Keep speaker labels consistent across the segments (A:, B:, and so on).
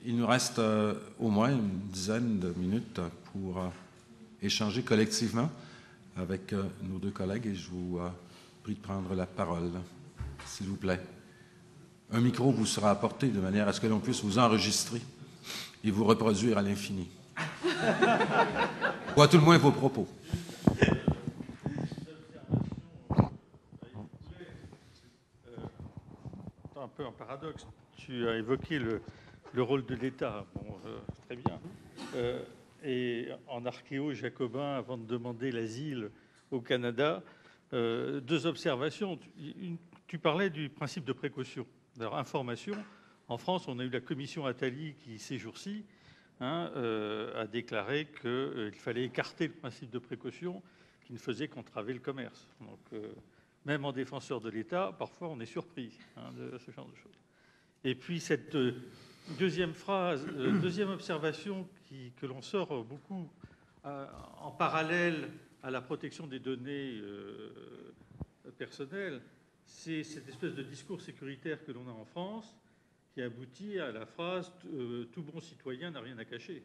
A: il nous reste au moins une dizaine de minutes pour échanger collectivement avec nos deux collègues et je vous prie de prendre la parole, s'il vous plaît. Un micro vous sera apporté de manière à ce que l'on puisse vous enregistrer et vous reproduire à l'infini. Ou à tout le moins vos propos.
B: Un peu un paradoxe. Tu as évoqué le rôle de l'État. Bon, très bien. Et en archéo jacobin, avant de demander l'asile au Canada, deux observations. Tu parlais du principe de précaution. Alors, information. En France, on a eu la commission Attali qui, ces jours-ci, a déclaré qu'il fallait écarter le principe de précaution qui ne faisait qu'entraver le commerce. Donc, même en défenseur de l'État, parfois on est surpris de ce genre de choses. Et puis cette deuxième phrase, deuxième observation que l'on sort beaucoup en parallèle à la protection des données personnelles, c'est cette espèce de discours sécuritaire que l'on a en France qui aboutit à la phrase « tout bon citoyen n'a rien à cacher »,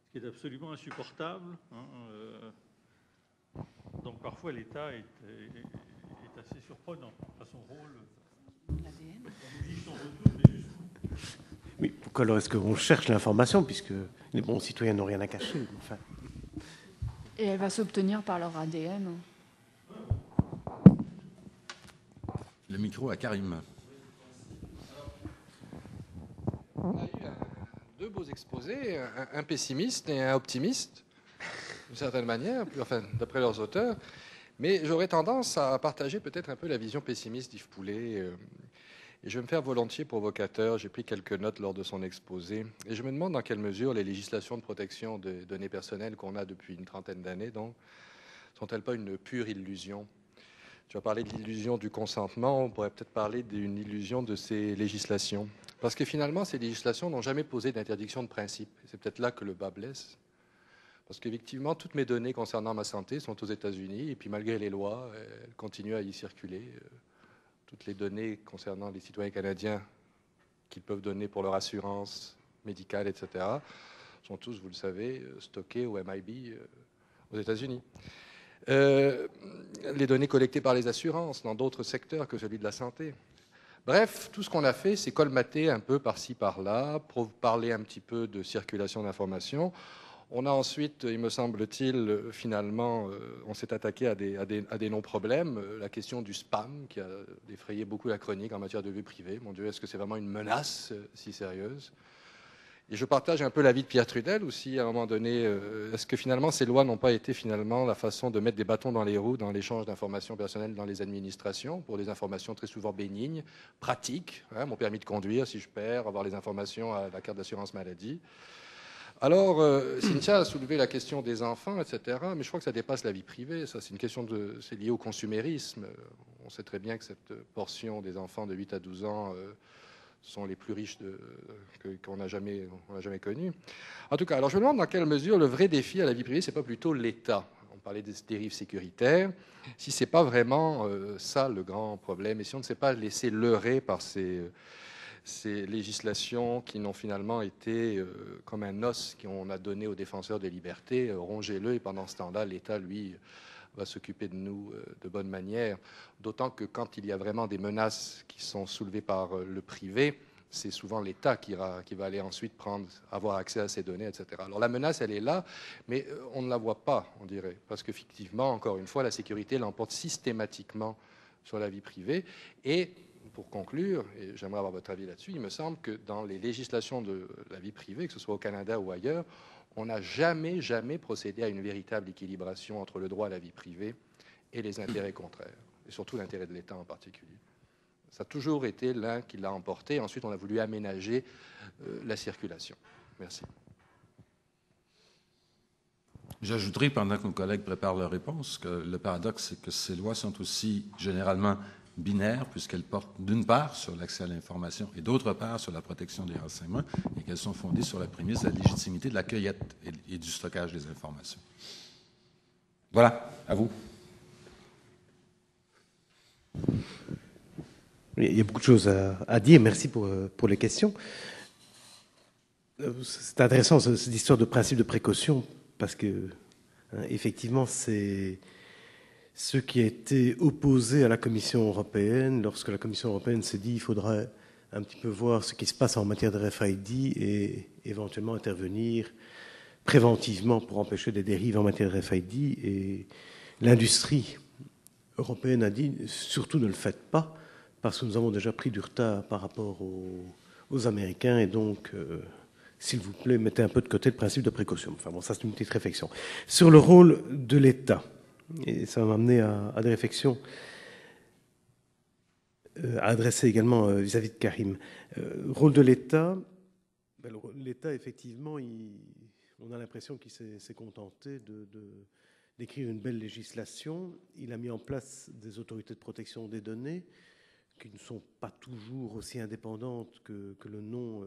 B: ce qui est absolument insupportable. Donc parfois l'État est assez surprenant à son rôle.
C: Oui, pourquoi alors est-ce qu'on cherche l'information, puisque les bons citoyens n'ont rien à cacher, enfin.
D: Et elle va s'obtenir par leur ADN.
A: Le micro à Karim.
E: On a eu deux beaux exposés, un pessimiste et un optimiste, d'une certaine manière, enfin, d'après leurs auteurs. Mais j'aurais tendance à partager peut-être un peu la vision pessimiste d'Yves Poulet. Et je vais me faire volontiers provocateur. J'ai pris quelques notes lors de son exposé. Et je me demande dans quelle mesure les législations de protection des données personnelles qu'on a depuis une trentaine d'années, donc, sont-elles pas une pure illusion? Tu as parlé de l'illusion du consentement. On pourrait peut-être parler d'une illusion de ces législations. Parce que finalement, ces législations n'ont jamais posé d'interdiction de principe. C'est peut-être là que le bas blesse. Parce qu'effectivement, toutes mes données concernant ma santé sont aux États-Unis, et puis malgré les lois, elles continuent à y circuler. Toutes les données concernant les citoyens canadiens qu'ils peuvent donner pour leur assurance médicale, etc., sont tous, vous le savez, stockées au MIB aux États-Unis. Les données collectées par les assurances dans d'autres secteurs que celui de la santé. Bref, tout ce qu'on a fait, c'est colmater un peu par-ci, par-là, pour parler un petit peu de circulation d'informations. On a ensuite, il me semble-t-il, finalement, on s'est attaqué à des non-problèmes. La question du spam, qui a défrayé beaucoup la chronique en matière de vie privée. Mon Dieu, est-ce que c'est vraiment une menace si sérieuse? Et je partage un peu l'avis de Pierre Trudel aussi, à un moment donné. Est-ce que finalement, ces lois n'ont pas été finalement la façon de mettre des bâtons dans les roues dans l'échange d'informations personnelles dans les administrations, pour des informations très souvent bénignes, pratiques, mon permis de conduire, si je perds, avoir les informations à la carte d'assurance maladie. Alors, Cynthia a soulevé la question des enfants, etc., mais je crois que ça dépasse la vie privée. Ça, c'est une question c'est lié au consumérisme. On sait très bien que cette portion des enfants de 8 à 12 ans sont les plus riches qu'on n'a jamais connus. En tout cas, alors je me demande dans quelle mesure le vrai défi à la vie privée, c'est pas plutôt l'État. On parlait des dérives sécuritaires. Si c'est pas vraiment ça le grand problème, et si on ne s'est pas laissé leurrer par ces législations qui n'ont finalement été comme un os qu'on a donné aux défenseurs des libertés, rongez-le, et pendant ce temps-là, l'État, lui, va s'occuper de nous de bonne manière. D'autant que quand il y a vraiment des menaces qui sont soulevées par le privé, c'est souvent l'État qui va aller ensuite avoir accès à ces données, etc. Alors la menace, elle est là, mais on ne la voit pas, on dirait, parce qu'effectivement, encore une fois, la sécurité l'emporte systématiquement sur la vie privée. Et pour conclure, et j'aimerais avoir votre avis là-dessus, il me semble que dans les législations de la vie privée, que ce soit au Canada ou ailleurs, on n'a jamais procédé à une véritable équilibration entre le droit à la vie privée et les intérêts contraires, et surtout l'intérêt de l'État en particulier. Ça a toujours été l'un qui l'a emporté. Ensuite, on a voulu aménager la circulation. Merci.
A: J'ajouterai, pendant que nos collègues préparent leur réponse, que le paradoxe, c'est que ces lois sont aussi généralement binaires, puisqu'elles portent d'une part sur l'accès à l'information et d'autre part sur la protection des renseignements, et qu'elles sont fondées sur la prémisse de la légitimité de la cueillette et du stockage des informations. Voilà, à vous.
C: Il y a beaucoup de choses à dire. Merci pour les questions. C'est intéressant cette histoire de principe de précaution, parce que effectivement, c'est ce qui a été opposé à la Commission européenne lorsque la Commission européenne s'est dit qu'il faudrait un petit peu voir ce qui se passe en matière de RFID et éventuellement intervenir préventivement pour empêcher des dérives en matière de RFID. Et l'industrie européenne a dit surtout ne le faites pas, parce que nous avons déjà pris du retard par rapport aux Américains, et donc s'il vous plaît, mettez un peu de côté le principe de précaution. Enfin bon, ça c'est une petite réflexion. Sur le rôle de l'État, et ça va m'amener à des réflexions à adresser également vis-à-vis de Karim. Rôle de l'État, l'État effectivement, on a l'impression qu'il s'est contenté d'écrire une belle législation. Il a mis en place des autorités de protection des données qui ne sont pas toujours aussi indépendantes que le nom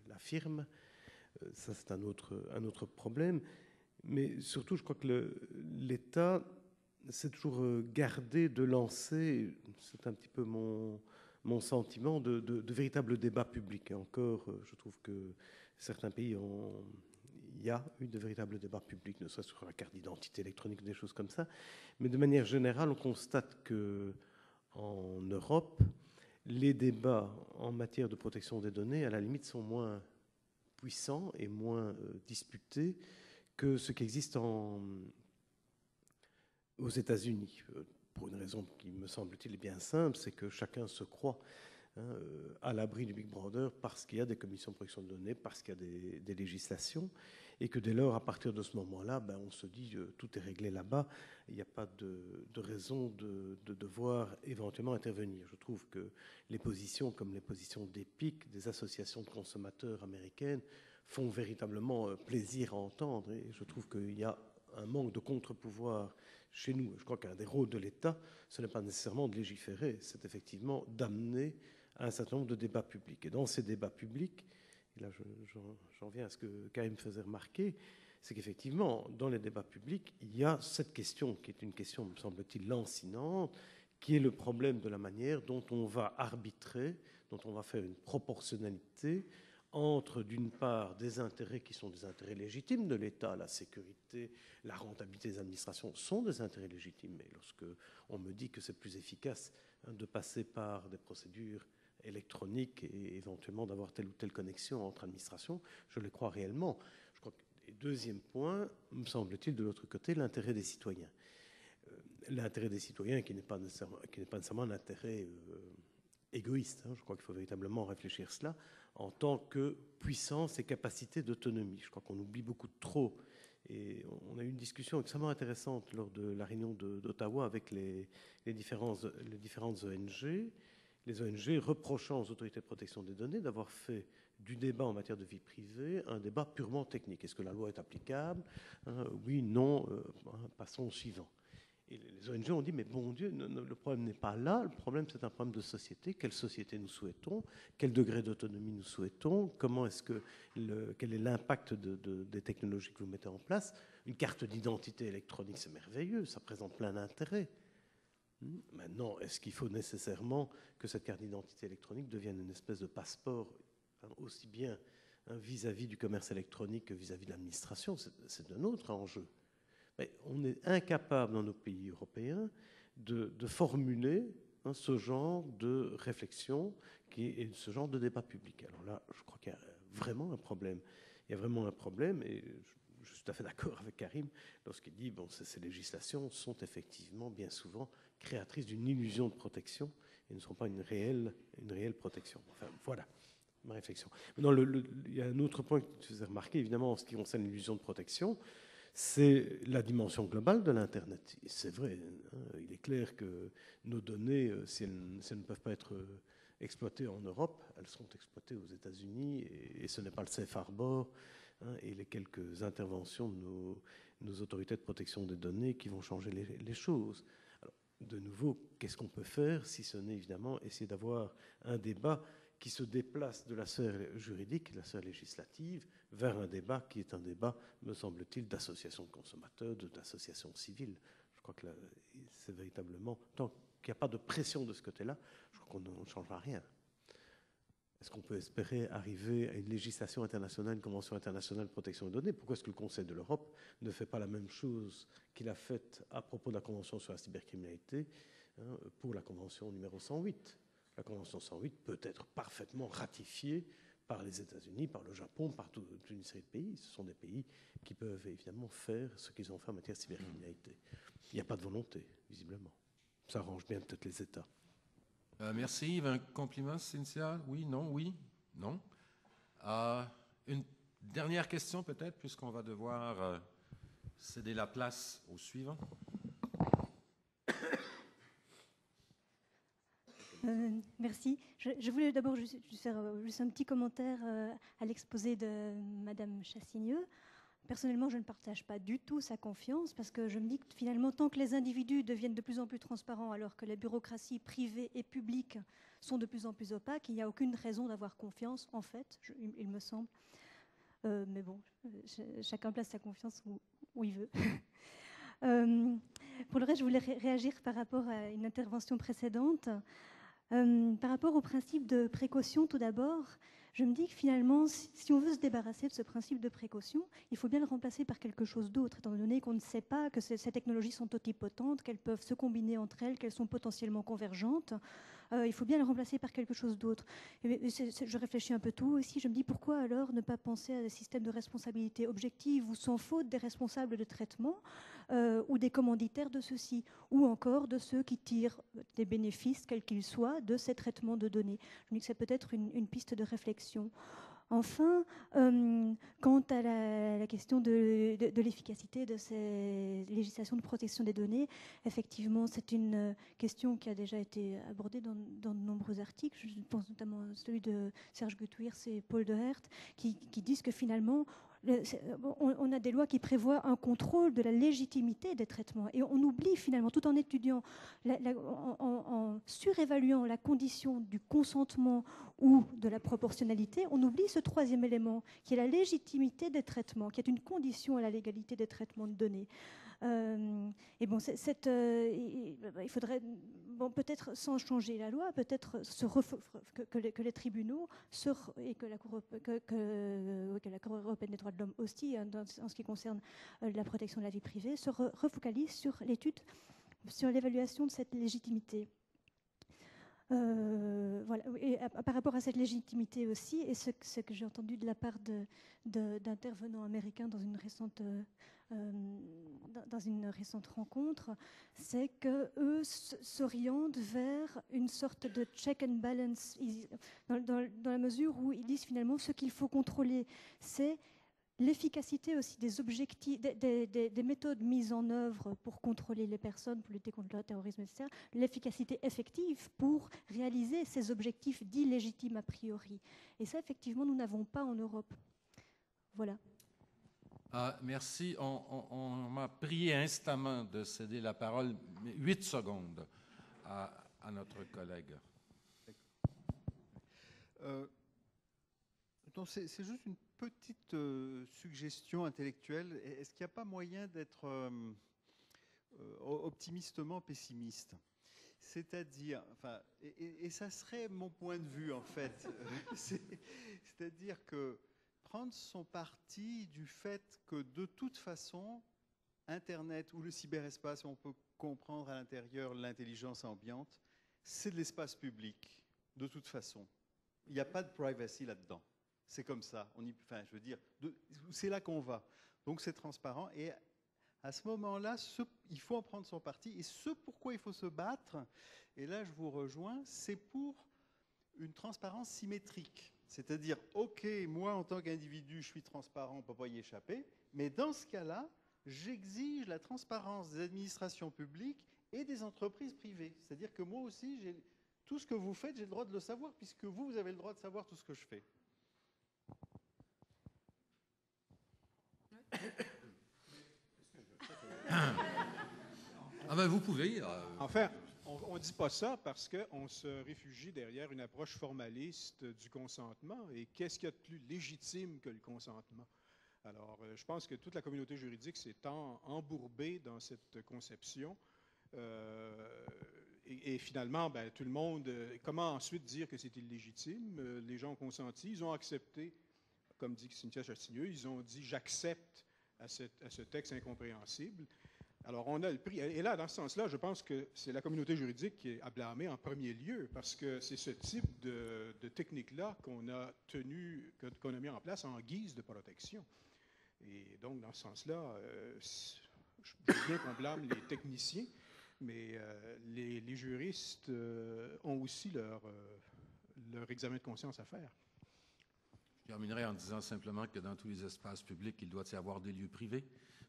C: l'affirme. Ça, c'est un autre problème. Mais surtout, je crois que l'État s'est toujours gardé de lancer, c'est un petit peu mon sentiment, de véritables débats publics. Et encore, je trouve que certains pays il y a eu de véritables débats publics, ne serait-ce sur la carte d'identité électronique, des choses comme ça. Mais de manière générale, on constate qu'en Europe, les débats en matière de protection des données, à la limite, sont moins puissants et moins disputés que ce qui existe aux États-Unis. Pour une raison qui me semble-t-il bien simple, c'est que chacun se croit à l'abri du Big Brother parce qu'il y a des commissions de protection de données, parce qu'il y a des législations, et que dès lors, à partir de ce moment-là, on se dit tout est réglé là-bas, il n'y a pas de raison de devoir éventuellement intervenir. Je trouve que les positions, comme les positions d'EPIC, des associations de consommateurs américaines, font véritablement plaisir à entendre, et je trouve qu'il y a un manque de contre-pouvoir chez nous. Je crois qu'un des rôles de l'État, ce n'est pas nécessairement de légiférer, c'est effectivement d'amener à un certain nombre de débats publics. Et dans ces débats publics, et là j'en viens à ce que Karim faisait remarquer, c'est qu'effectivement, dans les débats publics, il y a cette question qui est une question, me semble-t-il, lancinante, qui est le problème de la manière dont on va arbitrer, dont on va faire une proportionnalité entre, d'une part, des intérêts qui sont des intérêts légitimes de l'État, la sécurité, la rentabilité des administrations sont des intérêts légitimes. Mais lorsque on me dit que c'est plus efficace de passer par des procédures électroniques et éventuellement d'avoir telle ou telle connexion entre administrations, je le crois réellement. Je crois que, et deuxième point, me semble-t-il, de l'autre côté, l'intérêt des citoyens. L'intérêt des citoyens qui n'est pas nécessairement un intérêt égoïste. Je crois qu'il faut véritablement réfléchir cela en tant que puissance et capacité d'autonomie. Je crois qu'on oublie beaucoup trop. Et on a eu une discussion extrêmement intéressante lors de la réunion d'Ottawa avec les différentes ONG. Les ONG reprochant aux autorités de protection des données d'avoir fait du débat en matière de vie privée un débat purement technique. Est-ce que la loi est applicable ? Oui, non, passons au suivant. Et les ONG ont dit, mais bon Dieu, le problème n'est pas là, le problème c'est un problème de société. Quelle société nous souhaitons ? Quel degré d'autonomie nous souhaitons ? Quel est l'impact des technologies que vous mettez en place ? Une carte d'identité électronique, c'est merveilleux, ça présente plein d'intérêts. Maintenant, est-ce qu'il faut nécessairement que cette carte d'identité électronique devienne une espèce de passeport, aussi bien vis-à-vis du commerce électronique que vis-à-vis de l'administration ? C'est un autre enjeu. Mais on est incapable dans nos pays européens de formuler ce genre de réflexion et ce genre de débat public. Alors là, je crois qu'il y a vraiment un problème. Il y a vraiment un problème, et je suis tout à fait d'accord avec Karim lorsqu'il dit que ces législations sont effectivement bien souvent créatrices d'une illusion de protection et ne sont pas une réelle protection. Enfin, voilà ma réflexion. Maintenant, il y a un autre point que tu faisais remarquer, évidemment, en ce qui concerne l'illusion de protection, c'est la dimension globale de l'Internet. C'est vrai, il est clair que nos données, si elles ne peuvent pas être exploitées en Europe, elles seront exploitées aux États-Unis, et ce n'est pas le safe harbor et les quelques interventions de nos autorités de protection des données qui vont changer les choses. Alors, de nouveau, qu'est-ce qu'on peut faire si ce n'est évidemment essayer d'avoir un débat qui se déplace de la sphère juridique, de la sphère législative, vers un débat qui est un débat, me semble-t-il, d'associations de consommateurs, d'associations civiles. Je crois que c'est véritablement, tant qu'il n'y a pas de pression de ce côté-là, je crois qu'on ne changera rien. Est-ce qu'on peut espérer arriver à une législation internationale, une convention internationale de protection des données? Pourquoi est-ce que le Conseil de l'Europe ne fait pas la même chose qu'il a faite à propos de la Convention sur la cybercriminalité pour la Convention numéro 108? La Convention 108 peut être parfaitement ratifiée par les États-Unis, par le Japon, par toute une série de pays. Ce sont des pays qui peuvent évidemment faire ce qu'ils ont fait en matière de cybercriminalité. Il n'y a pas de volonté, visiblement. Ça arrange bien peut-être les États.
A: Merci. Yves, un compliment, Cynthia? Oui, non, oui, non. Une dernière question peut-être, puisqu'on va devoir céder la place au suivant.
F: Merci. Je voulais d'abord juste faire juste un petit commentaire à l'exposé de Madame Chassigneux. Personnellement, je ne partage pas du tout sa confiance parce que je me dis que finalement, tant que les individus deviennent de plus en plus transparents alors que les bureaucraties privées et publiques sont de plus en plus opaques, il n'y a aucune raison d'avoir confiance, en fait, il me semble. Mais bon, chacun place sa confiance où il veut. Pour le reste, je voulais réagir par rapport à une intervention précédente. Par rapport au principe de précaution, tout d'abord, je me dis que finalement, si on veut se débarrasser de ce principe de précaution, il faut bien le remplacer par quelque chose d'autre, étant donné qu'on ne sait pas que ces technologies sont totipotentes, qu'elles peuvent se combiner entre elles, qu'elles sont potentiellement convergentes. Il faut bien le remplacer par quelque chose d'autre. Je réfléchis un peu tout aussi. Je me dis pourquoi alors ne pas penser à des systèmes de responsabilité objective ou sans faute des responsables de traitement ou des commanditaires de ceux-ci, ou encore de ceux qui tirent des bénéfices, quels qu'ils soient, de ces traitements de données. Je me dis que c'est peut-être une piste de réflexion. Enfin, quant à la question de l'efficacité de ces législations de protection des données, effectivement, c'est une question qui a déjà été abordée dans de nombreux articles. Je pense notamment à celui de Serge Gutwiers et Paul de Hert, qui disent que finalement, on a des lois qui prévoient un contrôle de la légitimité des traitements. Et on oublie finalement, tout en étudiant, en surévaluant la condition du consentement ou de la proportionnalité, on oublie ce troisième élément, qui est la légitimité des traitements, qui est une condition à la légalité des traitements de données. Et bon, il faudrait, bon, peut-être sans changer la loi, peut-être que les tribunaux et que la Cour européenne des droits de l'homme aussi, en ce qui concerne la protection de la vie privée, se refocalisent sur l'étude, sur l'évaluation de cette légitimité. Voilà. Et par rapport à cette légitimité aussi, et ce que j'ai entendu de la part d'intervenants américains dans une récente rencontre, c'est qu'eux s'orientent vers une sorte de check and balance, dans la mesure où ils disent finalement ce qu'il faut contrôler, c'est l'efficacité aussi des objectifs, des méthodes mises en œuvre pour contrôler les personnes, pour lutter contre le terrorisme, etc. L'efficacité effective pour réaliser ces objectifs dits légitimes a priori. Et ça, effectivement, nous n'avons pas en Europe. Voilà.
A: Merci. On m'a prié instamment de céder la parole, 8 secondes, à notre collègue.
G: Donc c'est juste une petite suggestion intellectuelle. Est-ce qu'il n'y a pas moyen d'être optimistement pessimiste? C'est-à-dire, enfin, et ça serait mon point de vue en fait, c'est-à-dire que prendre son parti du fait que de toute façon, Internet ou le cyberespace, on peut comprendre à l'intérieur l'intelligence ambiante, c'est de l'espace public, de toute façon. Il n'y a pas de privacy là-dedans. C'est comme ça. Enfin, je veux dire, c'est là qu'on va. Donc c'est transparent. Et à ce moment-là, il faut en prendre son parti. Et ce pourquoi il faut se battre, et là je vous rejoins, c'est pour une transparence symétrique. C'est-à-dire, OK, moi en tant qu'individu, je suis transparent, on ne peut pas y échapper. Mais dans ce cas-là, j'exige la transparence des administrations publiques et des entreprises privées. C'est-à-dire que moi aussi, tout ce que vous faites, j'ai le droit de le savoir, puisque vous avez le droit de savoir tout ce que je fais.
A: Ah ben vous pouvez.
H: Enfin, on ne dit pas ça parce qu'on se réfugie derrière une approche formaliste du consentement. Et qu'est-ce qu'il y a de plus légitime que le consentement? Alors, je pense que toute la communauté juridique s'est embourbée dans cette conception. et finalement, ben, tout le monde, comment ensuite dire que c'est illégitime? Les gens ont consenti, ils ont accepté, comme dit Cynthia Chastigneux, ils ont dit « j'accepte à ce texte incompréhensible ». Alors, on a le prix. Et là, dans ce sens-là, je pense que c'est la communauté juridique qui est à blâmer en premier lieu, parce que c'est ce type de technique-là qu'on a mis en place en guise de protection. Et donc, dans ce sens-là, je veux bien qu'on blâme les techniciens, mais les juristes ont aussi leur examen de conscience à faire.
A: Je terminerai en disant simplement que dans tous les espaces publics, il doit y avoir des lieux privés.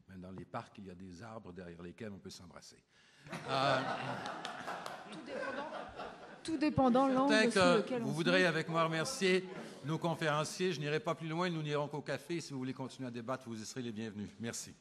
A: Même dans les parcs, il y a des arbres derrière lesquels on peut s'embrasser.
D: Tout dépendant l'angle sur lequel on
A: vous voudrez avec moi remercier nos conférenciers. Je n'irai pas plus loin, nous n'irons qu'au café. Si vous voulez continuer à débattre, vous y serez les bienvenus. Merci.